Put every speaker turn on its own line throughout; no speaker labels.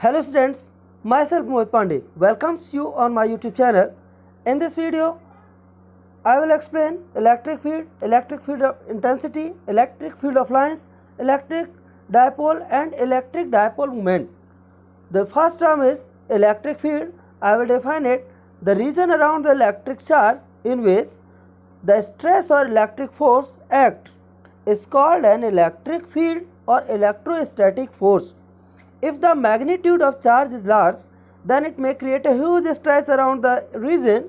Hello students, myself Mohit Pandey welcomes you on my YouTube channel. In this video, I will explain electric field of intensity, electric field of lines, electric dipole and electric dipole moment. The first term is electric field. I will define it. The region around the electric charge in which the stress or electric force acts is called an electric field or electrostatic force. If the magnitude of charge is large, then it may create a huge stress around the region,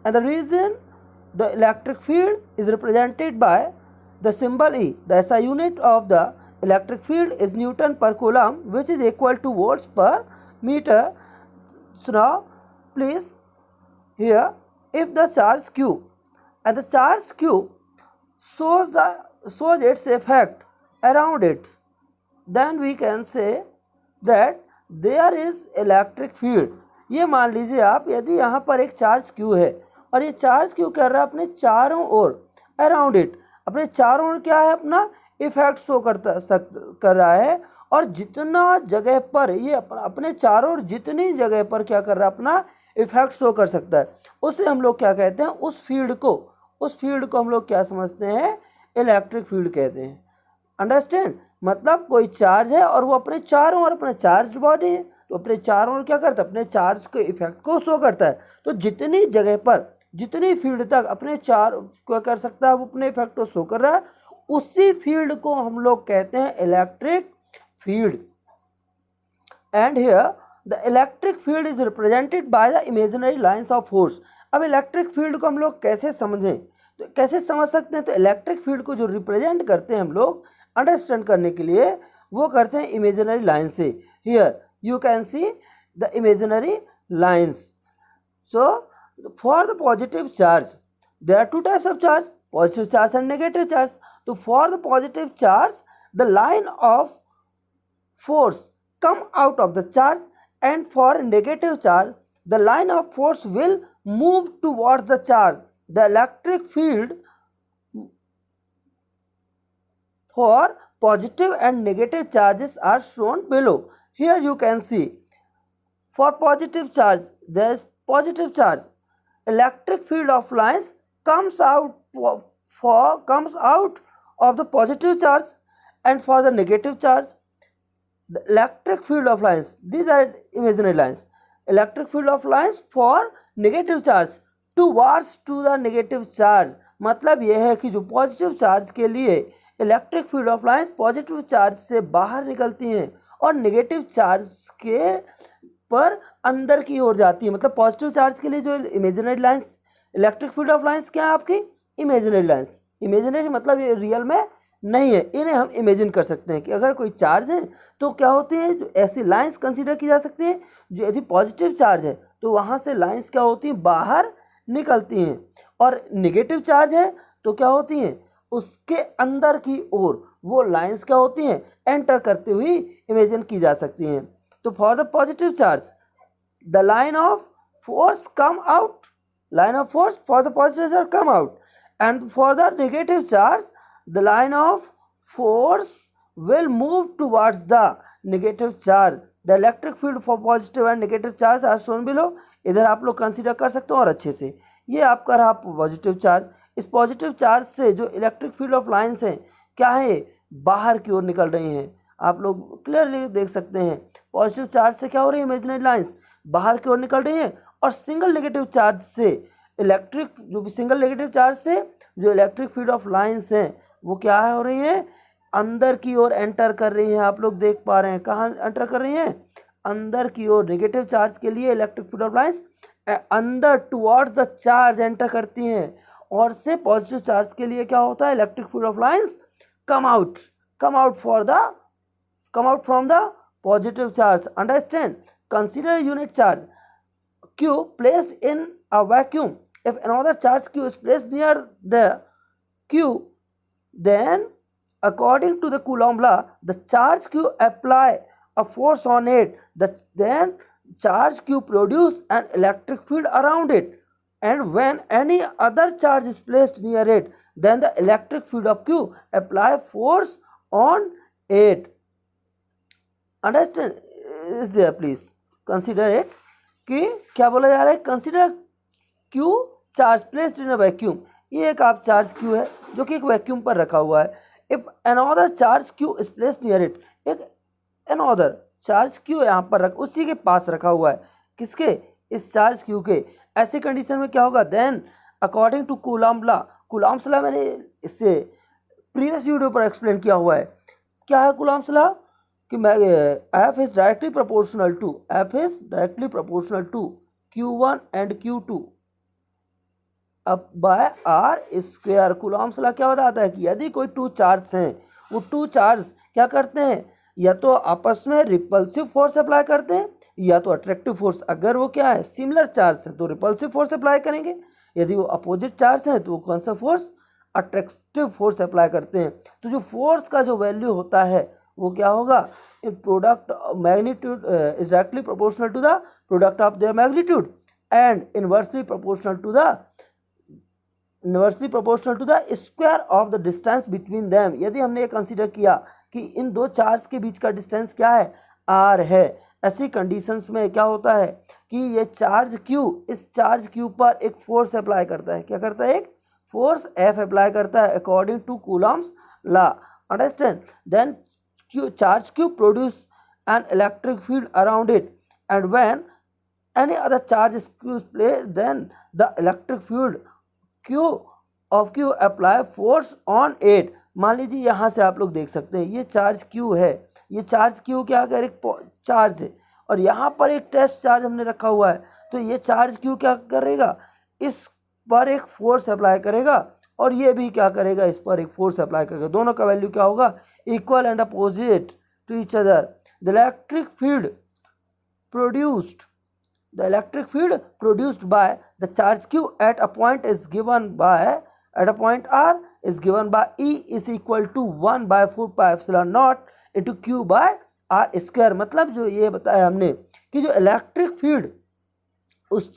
and the electric field is represented by the symbol E. The SI unit of the electric field is Newton per coulomb, which is equal to volts per meter. So now please here, if the charge Q and the charge Q shows its effect around it, then we can say that there is electric field. ये मान लीजिए आप, यदि यहाँ पर एक charge Q है और ये चार्ज Q कर रहा है अपने चारों ओर, अराउंड इट, अपने चारों ओर क्या है, अपना इफेक्ट शो कर रहा है, और जितना जगह पर ये अपने चारों ओर जितनी जगह पर क्या कर रहा है, अपना इफेक्ट शो कर सकता है, उसे हम लोग क्या कहते हैं, उस फील्ड को हम लोग क्या समझते हैं, इलेक्ट्रिक फील्ड कहते हैं। अंडरस्टैंड? मतलब कोई चार्ज है और वो अपने चारों ओर, अपने चार्ज बॉडी है तो अपने चारों ओर क्या करता है, अपने चार्ज के इफेक्ट को शो करता है। तो जितनी जगह पर, जितनी फील्ड तक अपने चार क्या कर सकता है, वो अपने इफेक्ट को शो कर रहा है, उसी फील्ड को हम लोग कहते हैं electric field. And here the electric field is represented by the imaginary lines of force. अब इलेक्ट्रिक फील्ड को हम लोग कैसे समझें, तो कैसे समझ सकते हैं, तो इलेक्ट्रिक फील्ड को जो रिप्रेजेंट करते हैं हम लोग अंडरस्टैंड करने के लिए, वो करते हैं इमेजिनरी लाइन से। Here you can see the imaginary lines. So for the positive charge there are two types of charge, positive charge and negative charge. तो for the positive charge the line of force come out of the charge, and for negative charge the line of force will move towards the charge. The electric field for positive and negative charges are shown below. Here you can see, for positive charge there is positive charge, electric field of lines comes out of the positive charge, and for the negative charge the electric field of lines, these are imaginary lines, electric field of lines for negative charge towards to the negative charge। मतलब यह है कि जो positive charge के लिए electric field of lines positive charge से बाहर निकलती हैं और नेगेटिव चार्ज के पर अंदर की ओर जाती है। मतलब पॉजिटिव चार्ज के लिए जो imaginary lines, electric field of lines क्या है आपकी, इमेजिनरी लाइंस। इमेजिनरी मतलब ये रियल में नहीं है, इन्हें हम इमेजिन कर सकते हैं कि अगर कोई चार्ज है तो क्या होती है, जो ऐसी लाइंस कंसीडर की जा सकती हैं, जो यदि पॉजिटिव चार्ज है तो वहाँ से लाइंस क्या होती हैं, बाहर निकलती हैं, और नेगेटिव चार्ज है तो क्या होती हैं, उसके अंदर की ओर वो लाइंस क्या होती हैं, एंटर करते हुए इमेजिन की जा सकती हैं। तो for the positive charge the line of force come out, line of force for the positive charge come out, and for the negative charge the line of force will move towards the negative charge. The electric field for positive and negative charge are shown below. इधर आप लोग consider कर सकते हो। और अच्छे से ये आपका रहा पॉजिटिव चार्ज। इस पॉजिटिव चार्ज से जो इलेक्ट्रिक फील्ड ऑफ लाइंस हैं क्या है, बाहर की ओर निकल रही हैं। आप लोग क्लियरली देख सकते हैं पॉजिटिव चार्ज से क्या हो रही है, इमेजिनरी लाइंस बाहर की ओर निकल रही हैं, और सिंगल नेगेटिव चार्ज से सिंगल नेगेटिव चार्ज से जो इलेक्ट्रिक फील्ड ऑफ लाइंस हैं वो क्या हो रही है, अंदर की ओर एंटर कर रही हैं। आप लोग देख पा रहे हैं कहाँ एंटर कर रही हैं, अंदर की ओर। नेगेटिव चार्ज के लिए इलेक्ट्रिक फील्ड ऑफ लाइंस अंदर टुवर्ड्स द चार्ज एंटर करती हैं, और से पॉजिटिव चार्ज के लिए क्या होता है, electric field of lines come out from the positive charge. Understand? Consider unit charge Q placed in a vacuum. If another charge Q is placed near the Q, then according to the Coulomb law, the charge Q apply a force on it, then charge Q produce an electric field around it, and when any other charge is placed near it, then the electric field of Q apply force on it. Understand? Is there please consider it, कि क्या बोला जा रहा है, consider Q charge placed in a vacuum. ये एक आप charge Q है जो कि एक वैक्यूम पर रखा हुआ है। If another charge Q is placed near it, एक अनदर चार्ज क्यू यहाँ पर रख उसी के पास रखा हुआ है, किसके, इस चार्ज क्यू के। ऐसी कंडीशन में क्या होगा, then according to Coulomb law, Coulomb's law मैंने इससे प्रीवियस वीडियो पर एक्सप्लेन किया हुआ है। क्या है कूलॉम्स लॉ, कि F is directly proportional to, F is directly proportional to Q1 and Q2 अब by r square. Coulomb's law क्या बताता है कि यदि कोई टू चार्ज हैं, वो टू चार्ज क्या करते हैं, या तो आपस में रिपल्सिव फोर्स अप्लाई करते हैं या तो अट्रैक्टिव फोर्स। अगर वो क्या है, सिमिलर चार्ज है तो रिपल्सिव फोर्स अप्लाई करेंगे, यदि वो अपोजिट चार्ज है तो वो कौन सा फोर्स, अट्रैक्टिव फोर्स अप्लाई करते हैं। तो जो फोर्स का जो वैल्यू होता है वो क्या होगा, in product magnitude is directly proportional to the product of their magnitude and inversely proportional to the square of the distance between them. यदि हमने ये कंसीडर किया कि इन दो चार्ज के बीच का डिस्टेंस क्या है, आर है, ऐसी कंडीशंस में क्या होता है कि ये चार्ज क्यू इस चार्ज क्यू पर एक फोर्स अप्लाई करता है। क्या करता है, एक फोर्स एफ अप्लाई करता है according to Coulomb's law, understand. Then charge Q produce an electric field around it and when any other charge is placed, then the electric field Q apply force on it। मान लीजिए यहाँ से आप लोग देख सकते हैं ये चार्ज Q है, ये चार्ज Q क्या कर एक चार्ज है और यहाँ पर एक टेस्ट चार्ज हमने रखा हुआ है। तो ये चार्ज Q क्या करेगा, इस पर एक फोर्स अप्लाई करेगा और ये भी क्या करेगा, इस पर एक फोर्स अप्लाई करेगा। दोनों का वैल्यू क्या होगा, equal and opposite to each other. The electric field produced The electric field produced by the charge Q at a point R is given by E is equal to 1 by 4 pi epsilon naught into Q by R square। मतलब जो ये बताया हमने कि जो electric field इस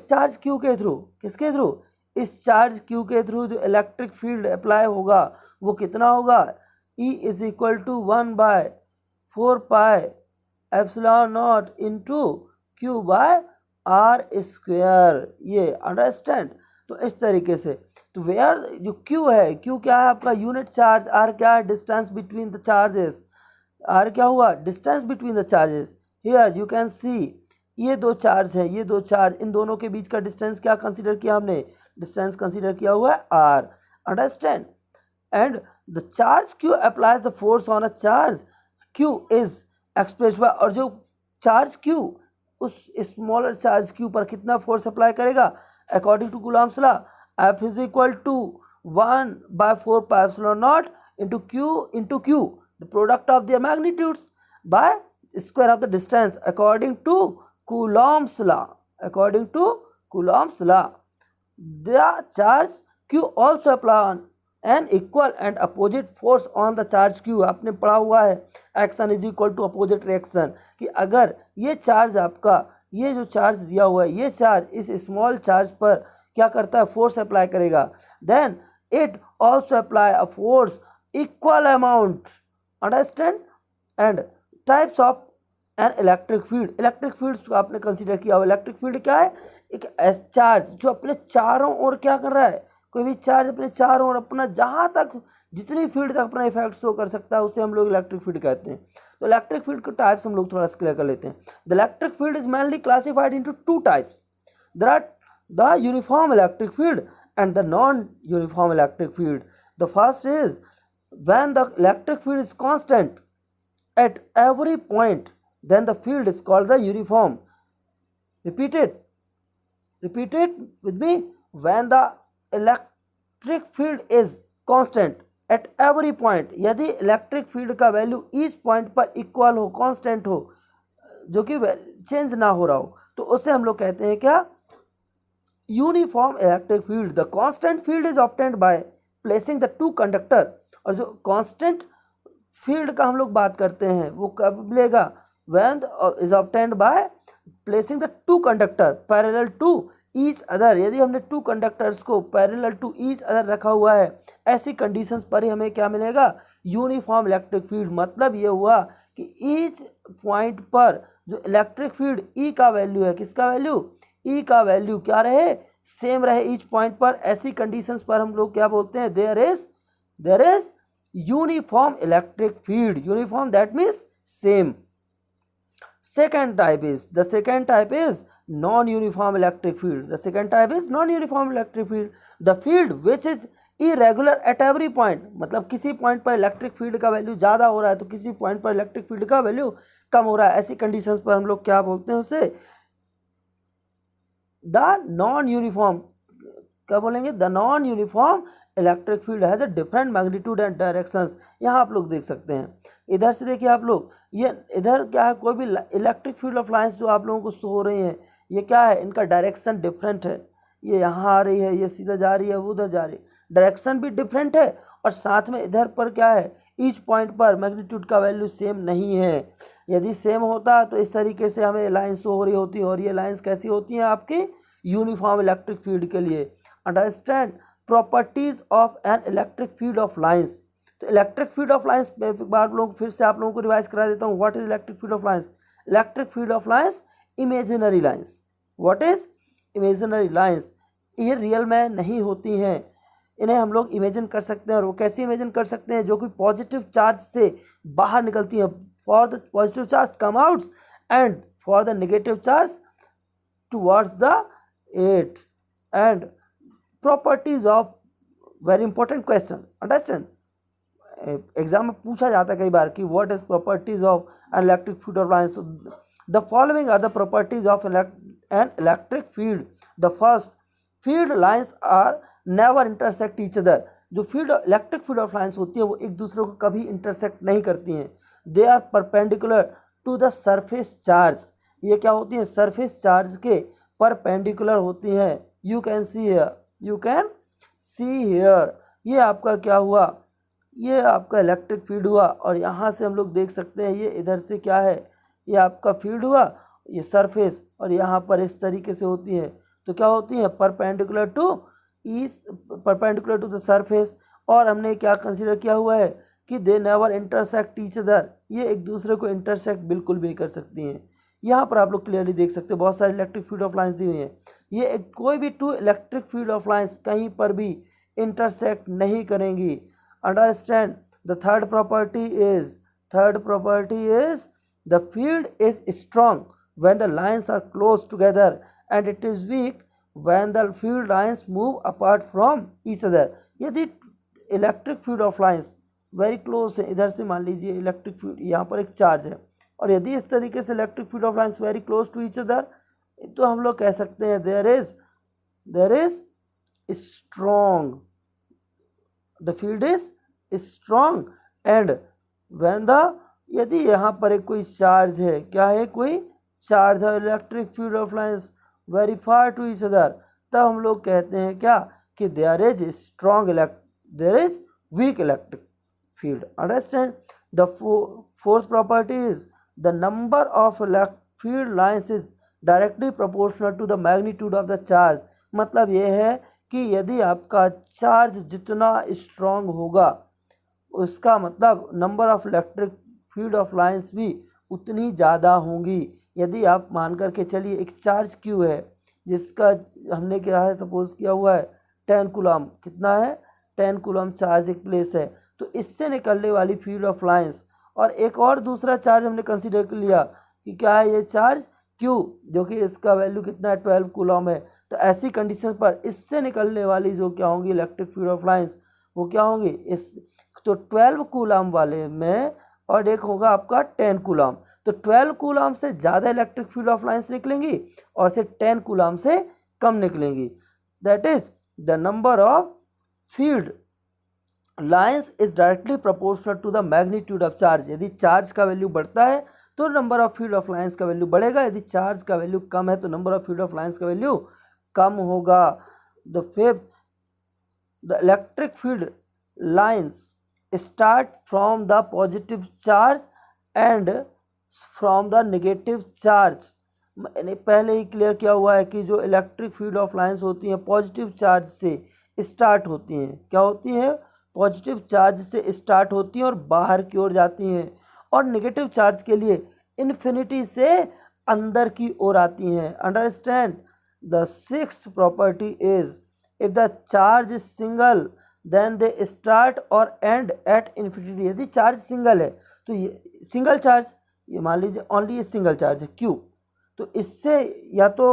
charge Q के through, किसके थ्रू, इस चार्ज Q के थ्रू जो इलेक्ट्रिक फील्ड अप्लाई होगा वो कितना होगा, E is equal to 1 by 4 pi epsilon naught into Q by r square. ये अंडरस्टैंड। तो इस तरीके से तो वेयर जो क्यू है, क्यू क्या है आपका यूनिट चार्ज, आर क्या है distance between the charges, r क्या हुआ distance between the charges. Here you can see ये दो चार्ज है, ये दो चार्ज, इन दोनों के बीच का डिस्टेंस क्या कंसीडर किया हमने, डिस्टेंस कंसीडर किया हुआ है r, understand. And the charge Q applies the force on a charge Q is express by, और जो चार्ज क्यू उस स्मॉलर चार्ज क्यू पर कितना फोर्स अप्लाई करेगा according to Coulomb's law, F is equal to 1 by 4 pi epsilon naught into Q the product of their magnitudes by square of the distance according to Coulomb's law, according to Coulomb's law। The charge Q also apply on an equal and opposite force on the charge Q. आपने पढ़ा हुआ है action is equal to opposite reaction, कि अगर ये charge आपका, ये जो चार्ज दिया हुआ है, ये चार्ज इस स्मॉल चार्ज पर क्या करता है, फोर्स अप्लाई करेगा, then it also apply a force equal amount, understand. And types of an electric field को आपने कंसिडर किया हुआ। इलेक्ट्रिक फील्ड क्या है, एक चार्ज जो अपने चारों ओर क्या कर रहा है, कोई भी चार्ज अपने चारों ओर अपना जहाँ तक जितनी फील्ड तक अपना इफेक्ट शो कर सकता है उसे हम लोग इलेक्ट्रिक फील्ड कहते हैं। तो इलेक्ट्रिक फील्ड के टाइप्स हम लोग थोड़ा सा क्लियर कर लेते हैं। The electric field is mainly classified into two types. There are the uniform electric field and the non uniform electric field. The first is when the electric field is constant at every point, then the field is called the uniform। repeat it with me, when the electric field is constant at every point, यदि electric field का value each point पर equal हो, constant हो, जो कि change ना हो रहा हो, तो उससे हम लोग कहते हैं क्या, uniform electric field. The constant field is obtained by placing the two conductor. और जो कांस्टेंट फील्ड का हम लोग बात करते हैं वो कब मिलेगा, when is obtained by placing the two conductor parallel to each other। यदि हमने टू कंडक्टर्स को पैरेलल टू ईच अदर रखा हुआ है, ऐसी कंडीशंस पर ही हमें क्या मिलेगा, यूनिफॉर्म इलेक्ट्रिक फील्ड। मतलब ये हुआ कि ईच पॉइंट पर जो इलेक्ट्रिक फील्ड ई का वैल्यू है, किसका वैल्यू, ई का वैल्यू क्या रहे, सेम रहे ईच पॉइंट पर। ऐसी कंडीशंस पर हम लोग क्या बोलते हैं, there is uniform electric field. Uniform that means same. second type is non-uniform electric field. The second type is non-uniform electric field. The field which is irregular at every point, मतलब किसी point पर electric field का value ज़्यादा हो रहा है तो किसी पॉइंट पर इलेक्ट्रिक फील्ड का वैल्यू कम हो रहा है। ऐसी कंडीशंस पर हम लोग क्या बोलते हैं उसे, द नॉन यूनिफॉर्म, क्या बोलेंगे, the non uniform electric field has a different magnitude and directions. यहाँ आप लोग देख सकते हैं, इधर से देखिए आप लोग, ये इधर क्या है, कोई भी इलेक्ट्रिक फील्ड ऑफ लाइंस जो आप लोगों को शो हो रही हैं, ये क्या है, इनका डायरेक्शन डिफरेंट है। ये यहाँ आ रही है, ये सीधा जा रही है, वो उधर जा रही है, डायरेक्शन भी डिफरेंट है। और साथ में इधर पर क्या है, ईच पॉइंट पर मैग्नीट्यूड का वैल्यू सेम नहीं है। यदि सेम होता तो इस तरीके से हमें लाइन शो हो रही होती, और ये लाइन्स कैसी होती हैं आपकी, यूनिफॉर्म इलेक्ट्रिक फील्ड के लिए। Understand properties of an electric field of lines. तो इलेक्ट्रिक फील्ड ऑफ लाइंस एक बार लोग फिर से आप लोगों को रिवाइज करा देता हूँ। What is electric field of lines? Electric field of lines imaginary lines. What is imaginary lines? ये रियल में नहीं होती हैं, इन्हें हम लोग इमेजिन कर सकते हैं। और वो कैसे इमेजिन कर सकते हैं? जो कि पॉजिटिव चार्ज से बाहर निकलती हैं। For the positive charge come out and for the negative charge towards the eight. And properties of, very important question, understand, exam में पूछा जाता है कई बार कि what is properties of an electric field of lines. The following are the properties of an electric field. The first, field lines are never intersect each other. जो field electric field of lines होती है वो एक दूसरे को कभी intersect नहीं करती हैं। They are perpendicular to the surface charge. ये क्या होती हैं? सरफेस चार्ज के परपेंडिकुलर होती हैं। You can see here, you can see here. ये आपका क्या हुआ? ये आपका इलेक्ट्रिक फील्ड हुआ। और यहाँ से हम लोग देख सकते हैं, ये इधर से क्या है, ये आपका फील्ड हुआ, ये सरफेस, और यहाँ पर इस तरीके से होती है। तो क्या होती है? Perpendicular to the surface. और हमने क्या कंसीडर किया हुआ है कि they never intersect each other. ये एक दूसरे को इंटरसेक्ट बिल्कुल भी नहीं कर सकती हैं। यहाँ पर आप लोग क्लियरली देख सकते हैं बहुत सारी इलेक्ट्रिक फील्ड ऑफ लाइंस दी हुई हैं। ये कोई भी two electric field of lines कहीं पर भी इंटरसेक्ट नहीं करेंगी। Understand the third property is the field is strong when the lines are close together and it is weak when the field lines move apart from each other. यदि electric field of lines very close है, इधर से मान लीजिए electric field, यहाँ पर एक charge है, और यदि इस तरीके से electric field of lines very close to each other, तो हम लोग कह सकते हैं there is strong, the field is strong. And when the, यदि यहाँ पर एक कोई चार्ज है, क्या है, कोई चार्ज है, electric field of lines very far to each other, तब हम लोग कहते हैं क्या, कि there is strong there is weak electric field. Understand the fourth property is the number of field lines is directly proportional to the magnitude of the charge. मतलब ये है कि यदि आपका चार्ज जितना स्ट्रॉन्ग होगा, उसका मतलब number of electric field of lines भी उतनी ज़्यादा होंगी। यदि आप मान कर के चलिए एक चार्ज क्यू है जिसका हमने क्या है, सपोज किया हुआ है 10 कूलम, कितना है, 10 कूलम चार्ज एक प्लेस है, तो इससे निकलने वाली फील्ड ऑफ लाइंस, और एक और दूसरा चार्ज हमने कंसीडर कर लिया कि क्या है, ये चार्ज क्यू, जो कि इसका वैल्यू कितना है, 12 कूलम है। तो ऐसी कंडीशन पर इससे निकलने वाली जो क्या होंगी इलेक्ट्रिक फील्ड ऑफ लाइंस, वो क्या होंगी, इस तो 12 कूलम वाले में, और एक होगा आपका 10 कूलम। तो 12 कूलम से ज़्यादा इलेक्ट्रिक फील्ड ऑफ लाइंस निकलेंगी और से 10 कूलम से कम निकलेंगी। That is the number of field lines is directly proportional to the magnitude of charge. यदि चार्ज का वैल्यू बढ़ता है तो number of field of lines का वैल्यू बढ़ेगा, यदि चार्ज का वैल्यू कम है तो number of field of lines का वैल्यू कम होगा। The fifth, the electric field lines start from the positive charge and from the negative charge. मैंने पहले ही क्लियर किया हुआ है कि जो इलेक्ट्रिक फील्ड ऑफ लाइंस होती हैं पॉजिटिव चार्ज से स्टार्ट होती हैं। क्या होती हैं? पॉजिटिव चार्ज से स्टार्ट होती हैं और बाहर की ओर जाती हैं। और नेगेटिव चार्ज के लिए इन्फिनिटी से अंदर की ओर आती हैं। Understand the sixth property is if the charge is single then they start और एंड एट इन्फिनिटी। यदि चार्ज सिंगल है तो ये सिंगल चार्ज, ये मान लीजिए ओनली ये सिंगल चार्ज है Q, तो इससे या तो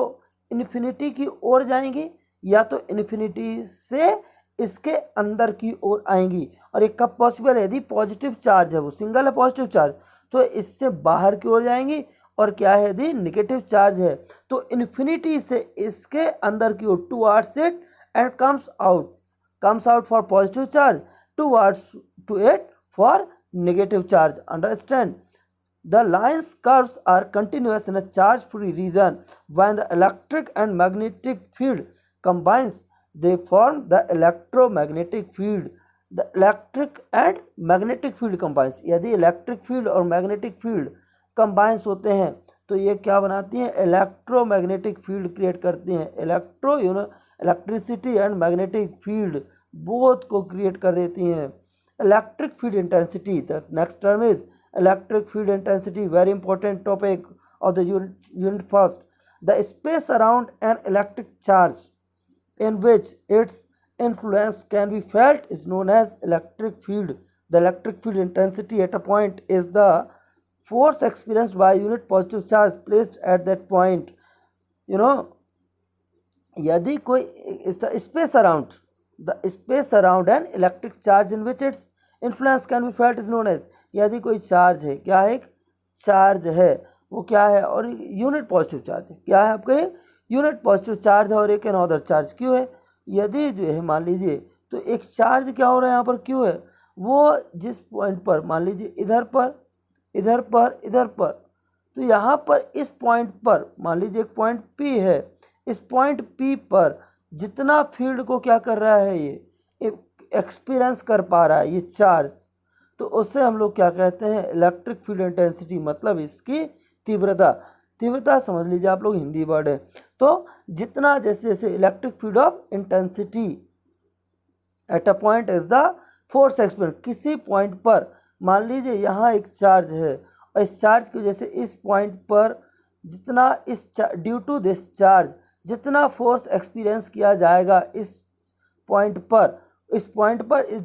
इन्फिनिटी की ओर जाएंगी या तो इन्फिनिटी से इसके अंदर की ओर आएंगी। और ये कब पॉसिबल है? यदि पॉजिटिव चार्ज है, वो सिंगल है पॉजिटिव चार्ज, तो इससे बाहर की ओर जाएंगी। और क्या है? यदि नेगेटिव चार्ज है तो इन्फिनिटी से इसके अंदर की ओर towards it and comes out for positive charge, towards to it for negative charge. Understand? The lines curves are continuous in a charge free region. When the electric and magnetic field combines, they form the electromagnetic field. The electric and magnetic field combines. यदि electric field और magnetic field combines होते हैं तो ये क्या बनाती हैं? Electromagnetic field create करती हैं। Electricity and magnetic field both को क्रिएट कर देती हैं। Electric field intensity, the next term is electric field intensity, very important topic of the unit first. The space around an electric charge in which its influence can be felt is known as electric field. The electric field intensity at a point is the force experienced by unit positive charge placed at that point. You know, यदि कोई is the space around an electric charge in which its influence can be felt is known as, यदि कोई charge है, क्या है? एक charge है, वो क्या है? और यूनिट पॉजिटिव चार्ज है, क्या है आपका? यूनिट पॉजिटिव चार्ज है और एक अनदर चार्ज क्यू है। यदि जो है मान लीजिए तो एक चार्ज क्या हो रहा है यहाँ पर क्यू है, वो जिस पॉइंट पर मान लीजिए इधर पर, तो यहाँ पर इस पॉइंट पर मान लीजिए एक पॉइंट P है, इस पॉइंट P पर जितना फील्ड को क्या कर रहा है, ये एक्सपीरियंस कर पा रहा है ये चार्ज, तो उससे हम लोग क्या कहते हैं? इलेक्ट्रिक फील्ड इंटेंसिटी, मतलब इसकी तीव्रता समझ लीजिए आप लोग, हिंदी वर्ड है। तो जितना जैसे electric field of intensity at a point is the force experience, किसी पॉइंट पर मान लीजिए यहाँ एक चार्ज है और इस चार्ज की वजह से इस पॉइंट पर जितना ड्यू टू दिस चार्ज जितना फोर्स एक्सपीरियंस किया जाएगा इस पॉइंट पर इस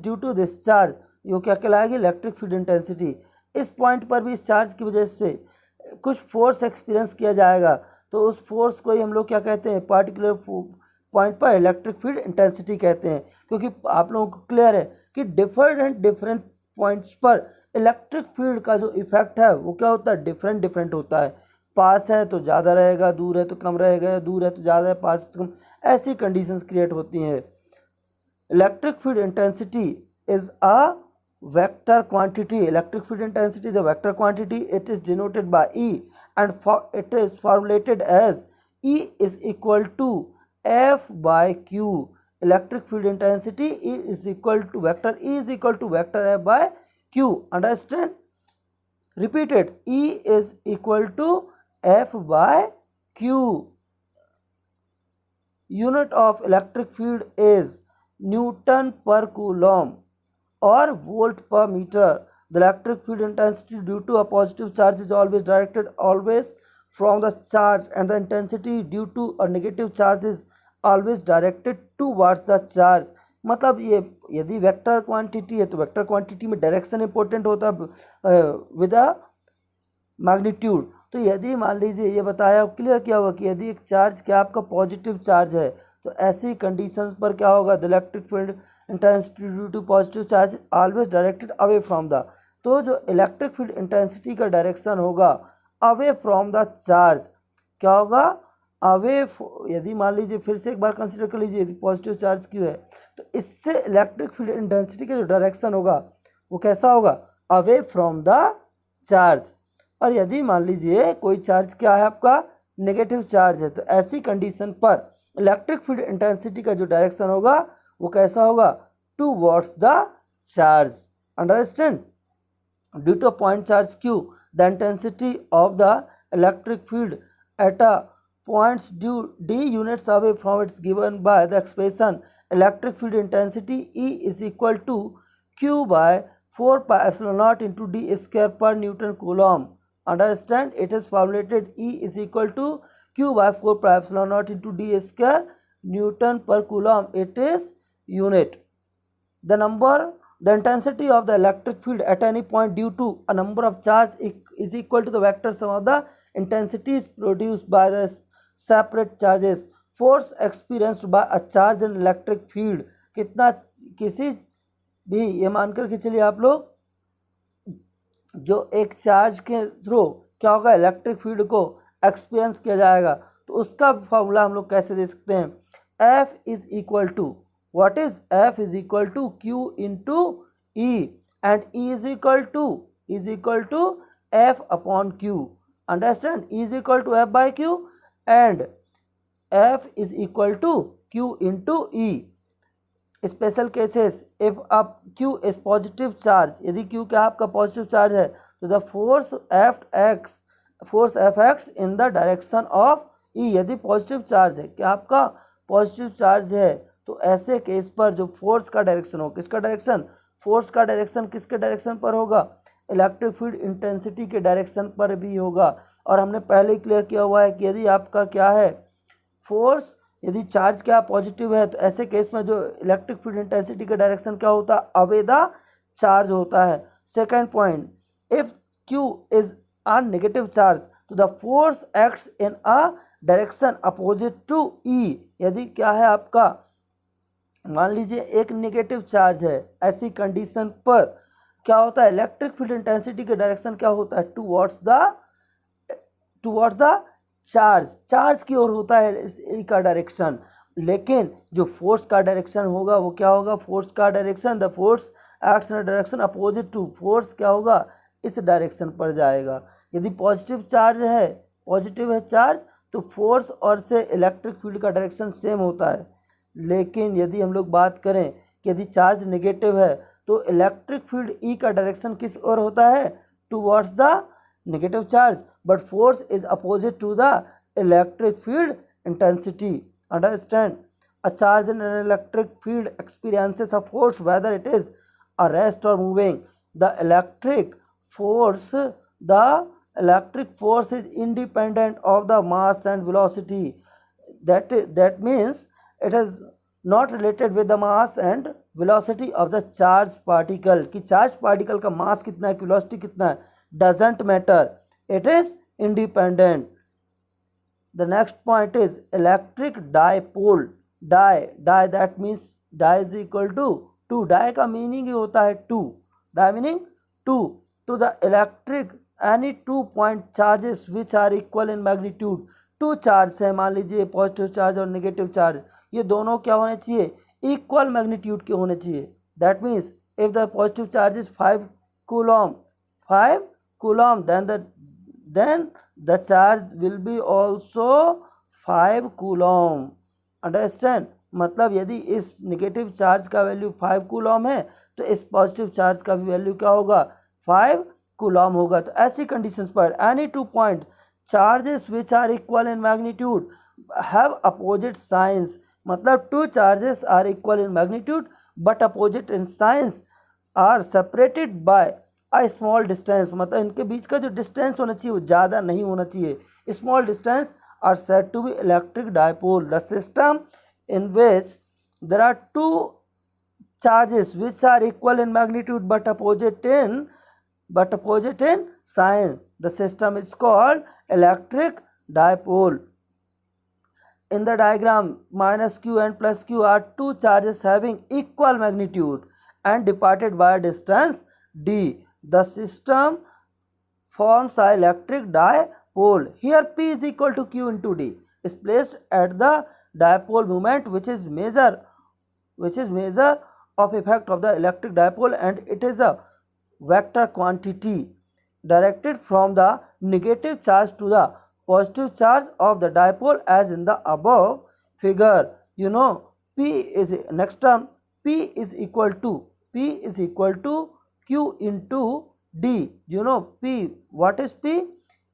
ड्यू टू दिस चार्ज, ये क्या कहलाएगी? Electric field intensity. इस पॉइंट पर भी इस चार्ज की वजह से कुछ फोर्स एक्सपीरियंस किया जाएगा, तो उस फोर्स को ही हम लोग क्या कहते हैं? पार्टिकुलर पॉइंट पर इलेक्ट्रिक फील्ड इंटेंसिटी कहते हैं। क्योंकि आप लोगों को क्लियर है कि डिफरेंट पॉइंट्स पर इलेक्ट्रिक फील्ड का जो इफेक्ट है वो क्या होता है? डिफरेंट होता है। पास है तो ज़्यादा रहेगा, दूर है तो कम रहेगा, दूर है तो ज़्यादा है, पास तो कम, ऐसी कंडीशंस क्रिएट होती हैं। Electric field intensity is a vector quantity. Electric field intensity is a vector quantity. It is denoted by E and it is formulated as E is equal to F by Q. Electric field intensity is equal to vector F by Q. Understand? Repeat it. E is equal to F by Q. Unit of electric field is Newton per coulomb or volt per meter. The electric field intensity due to a positive charge is always directed from the charge, and the intensity due to a negative charge is always directed towards the charge. मतलब ये यदि vector quantity है तो vector quantity में direction important होता है with a magnitude. तो यदि मान लीजिए ये बताया क्लियर किया हुआ कि यदि एक चार्ज क्या आपका पॉजिटिव चार्ज है तो ऐसी कंडीशंस पर क्या होगा? The electric field intensity due to positive charge always directed away from the, तो जो इलेक्ट्रिक फील्ड इंटेंसिटी का डायरेक्शन होगा अवे फ्रॉम द चार्ज, क्या होगा? अवे। यदि मान लीजिए फिर से एक बार कंसिडर कर लीजिए, यदि पॉजिटिव चार्ज क्यों है तो इससे इलेक्ट्रिक फील्ड इंटेंसिटी का जो डायरेक्शन होगा वो कैसा होगा? Away from the charge. और यदि मान लीजिए कोई चार्ज क्या है आपका? नेगेटिव चार्ज है, तो ऐसी कंडीशन पर इलेक्ट्रिक फील्ड इंटेंसिटी का जो डायरेक्शन होगा वो कैसा होगा? Towards the charge. Understand? Due two point charge Q, the intensity of the electric field at a points d units away from its given by the expression electric field intensity E is equal to Q by 4 pi epsilon naught into d square per Newton coulomb. Understand? It is formulated E is equal to Q by 4 pi epsilon naught into d square Newton per coulomb. It is unit. The intensity of the electric field at any point due to a number of charge is equal to the vector sum of the intensities produced by the separate charges. Force experienced by a charge in electric field कितना, किसी भी, ये मानकर के चलिए आप लोग, जो एक चार्ज के थ्रू क्या होगा, इलेक्ट्रिक फील्ड को एक्सपीरियंस किया जाएगा, तो उसका फॉर्मूला हम लोग कैसे दे सकते हैं? F is equal to, what is F is equal to Q into E, and E is equal to F upon Q. Understand? E is equal to F by Q and F is equal to Q into E. Special cases, if up Q is positive charge, यदि Q क्या आपका positive charge है, तो the force F x in the direction of E, यदि positive charge है, क्या आपका positive charge है, तो ऐसे केस पर जो फोर्स का डायरेक्शन हो, किसका डायरेक्शन, फोर्स का डायरेक्शन किसके डायरेक्शन पर होगा, इलेक्ट्रिक फील्ड इंटेंसिटी के डायरेक्शन पर भी होगा। और हमने पहले ही क्लियर किया हुआ है कि यदि आपका क्या है, फोर्स, यदि चार्ज क्या पॉजिटिव है, तो ऐसे केस में जो इलेक्ट्रिक फील्ड इंटेंसिटी का डायरेक्शन क्या होता है, अवे द चार्ज होता है। Second point, if Q is a negative charge तो the force acts in a direction opposite to E। यदि क्या है आपका, मान लीजिए एक नेगेटिव चार्ज है, ऐसी कंडीशन पर क्या होता है, इलेक्ट्रिक फील्ड इंटेंसिटी के डायरेक्शन क्या होता है, टुवर्ड्स द चार्ज की ओर होता है इस E का डायरेक्शन। लेकिन जो फोर्स का डायरेक्शन होगा वो क्या होगा, फोर्स का direction, the force acts in direction opposite to, force क्या होगा, इस डायरेक्शन पर जाएगा। यदि पॉजिटिव है चार्ज, तो फोर्स और से इलेक्ट्रिक फील्ड का डायरेक्शन सेम होता है। लेकिन यदि हम लोग बात करें कि यदि चार्ज नेगेटिव है, तो इलेक्ट्रिक फील्ड E का डायरेक्शन किस ओर होता है, towards the negative charge, but force is opposite to the electric field intensity. Understand? A charge in an electric field experiences a force whether it is a rest और moving. The electric force is independent of the mass and velocity. That means it is not related with the mass and velocity of the charged particle, कि charge particle का मास कितना है, velocity कितना है, doesn't matter, it is independent. The next point is electric dipole. Die that means die is equal to 2, die का meaning ही होता है 2, die meaning 2, तो the electric any 2 point charges which are equal in magnitude, 2 charge है, मान लीजिए positive charge और negative charge, ये दोनों क्या होने चाहिए, इक्वल मैग्नीट्यूड के होने चाहिए। That means if the positive charge is 5 Coulomb then the charge will be also 5 Coulomb. Understand? मतलब यदि इस नेगेटिव चार्ज का वैल्यू 5 कूलॉम है, तो इस पॉजिटिव चार्ज का भी वैल्यू क्या होगा, 5 कूलॉम होगा। तो ऐसी कंडीशंस पर any 2 point charges which are equal in magnitude have opposite signs, मतलब 2 charges are equal in magnitude but opposite in signs are separated by a small distance, मतलब इनके बीच का जो डिस्टेंस होना चाहिए वो ज़्यादा नहीं होना चाहिए, small distance are said to be electric dipole. The system in which there are 2 charges which are equal in magnitude but opposite in sign, the system is called electric dipole. In the diagram, minus q and plus q are 2 charges having equal magnitude and departed by a distance d. The system forms an electric dipole. Here p is equal to q into d is placed at the dipole moment, which is measure of effect of the electric dipole, and it is a vector quantity directed from the negative charge to the positive charge of the dipole as in the above figure. You know, P is next term, P is equal to Q into D. You know P, what is P?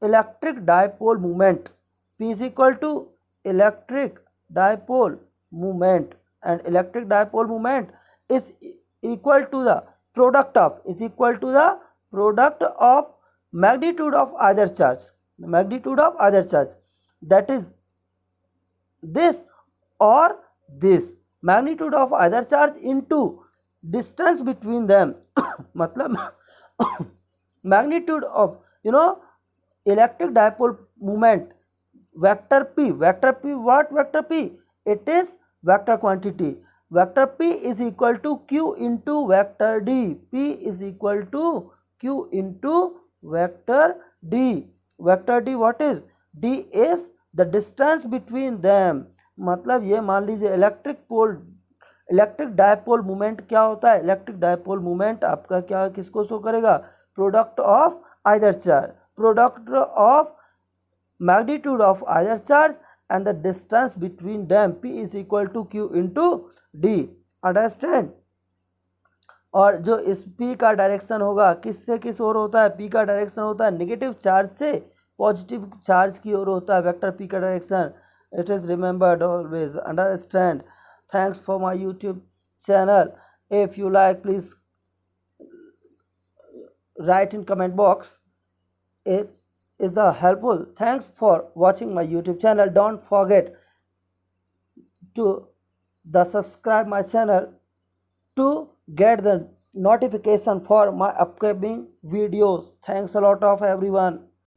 Electric dipole moment. P is equal to electric dipole moment, and electric dipole moment is equal to the product of is equal to the product of magnitude of either charge, the magnitude of either charge, that is this or this, magnitude of either charge into distance between them मतलब magnitude of electric dipole moment vector p, what vector p, it is vector quantity, vector p is equal to q into vector d, p is equal to q into vector d, vector d what is, d is the distance between them, मतलब ये मान लीजिए electric dipole moment क्या होता है, electric dipole moment आपका क्या किसको शो करेगा, product of either charge, product of magnitude of either charge and the distance between them, p is equal to q into d, understand। और जो इस p का डायरेक्शन होगा किससे किस ओर होता है, p का डायरेक्शन होता है नेगेटिव चार्ज से पॉजिटिव चार्ज की ओर होता है वेक्टर p का direction, it is remembered always, understand। Thanks for my YouTube channel, if you like please write in comment box, it is the helpful, thanks for watching my YouTube channel, don't forget to the subscribe my channel to get the notification for my upcoming videos, thanks a lot of everyone।